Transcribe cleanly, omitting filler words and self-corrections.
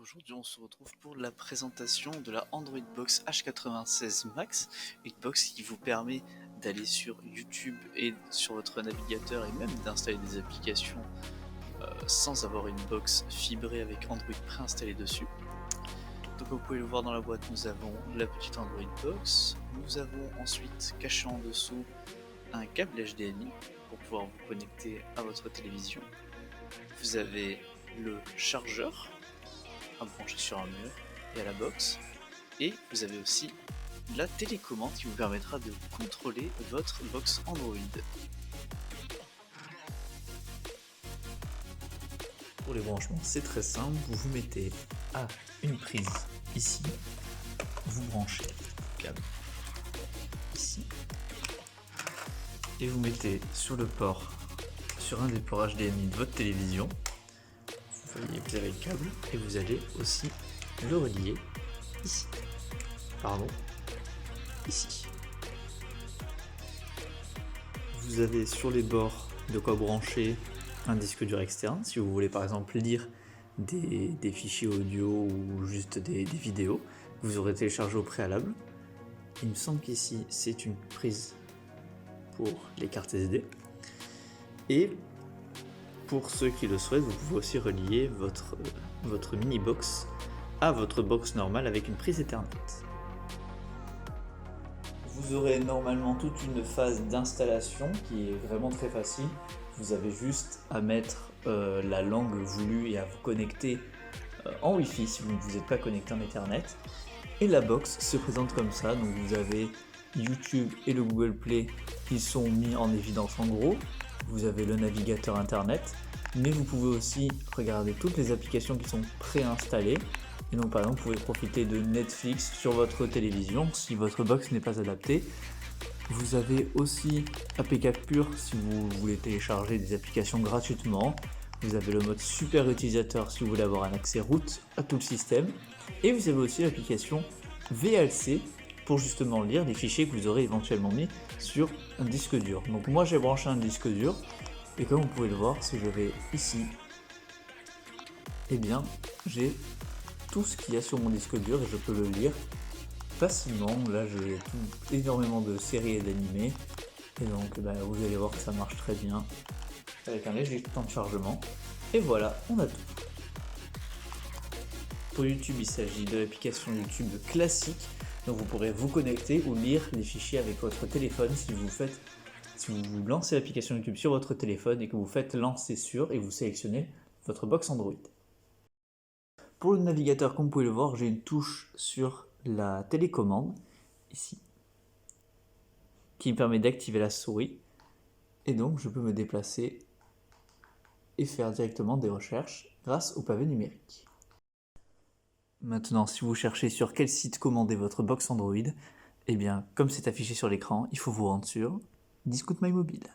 Aujourd'hui, on se retrouve pour la présentation de la Android Box H96 Max, une box qui vous permet d'aller sur YouTube et sur votre navigateur et même d'installer des applications sans avoir une box fibrée avec Android préinstallé dessus. Donc comme vous pouvez le voir dans la boîte, nous avons la petite Android Box, nous avons ensuite caché en dessous un câble HDMI pour pouvoir vous connecter à votre télévision. Vous avez le chargeur à brancher sur un mur et à la box, et vous avez aussi la télécommande qui vous permettra de contrôler votre box Android. Pour les branchements, c'est très simple, vous vous mettez à une prise ici, vous branchez le câble ici, et vous mettez sur le port, sur un des ports HDMI de votre télévision, vous voyez, vous avez le câble, et vous allez aussi le relier ici, ici. Vous avez sur les bords de quoi brancher un disque dur externe, si vous voulez par exemple lire des fichiers audio ou juste des vidéos que vous aurez téléchargé au préalable. Il me semble qu'ici c'est une prise pour les cartes SD. Et pour ceux qui le souhaitent, vous pouvez aussi relier votre mini box à votre box normale avec une prise Ethernet. Vous aurez normalement toute une phase d'installation qui est vraiment très facile. Vous avez juste à mettre la langue voulue et à vous connecter en Wi-Fi si vous ne vous êtes pas connecté en Ethernet. Et la box se présente comme ça, donc vous avez YouTube et le Google Play qui sont mis en évidence en gros. Vous avez le navigateur internet, mais vous pouvez aussi regarder toutes les applications qui sont préinstallées. Et donc par exemple, vous pouvez profiter de Netflix sur votre télévision si votre box n'est pas adaptée. Vous avez aussi APK Pure si vous voulez télécharger des applications gratuitement. Vous avez le mode super utilisateur si vous voulez avoir un accès root à tout le système. Et vous avez aussi l'application VLC pour justement lire les fichiers que vous aurez éventuellement mis sur un disque dur. Donc moi j'ai branché un disque dur et comme vous pouvez le voir, si je vais ici, eh bien j'ai tout ce qu'il y a sur mon disque dur et je peux le lire facilement. Là j'ai énormément de séries et d'animés et donc vous allez voir que ça marche très bien avec un léger temps de chargement. Et voilà, on a tout. Pour YouTube, il s'agit de l'application YouTube classique, donc vous pourrez vous connecter ou lire les fichiers avec votre téléphone si vous lancez l'application YouTube sur votre téléphone et que vous faites lancer sur et vous sélectionnez votre box Android. Pour le navigateur, comme vous pouvez le voir, j'ai une touche sur la télécommande, ici, qui me permet d'activer la souris, et donc je peux me déplacer et faire directement des recherches grâce au pavé numérique. Maintenant, si vous cherchez sur quel site commander votre box Android, eh bien, comme c'est affiché sur l'écran, il faut vous rendre sur Discount My Mobile.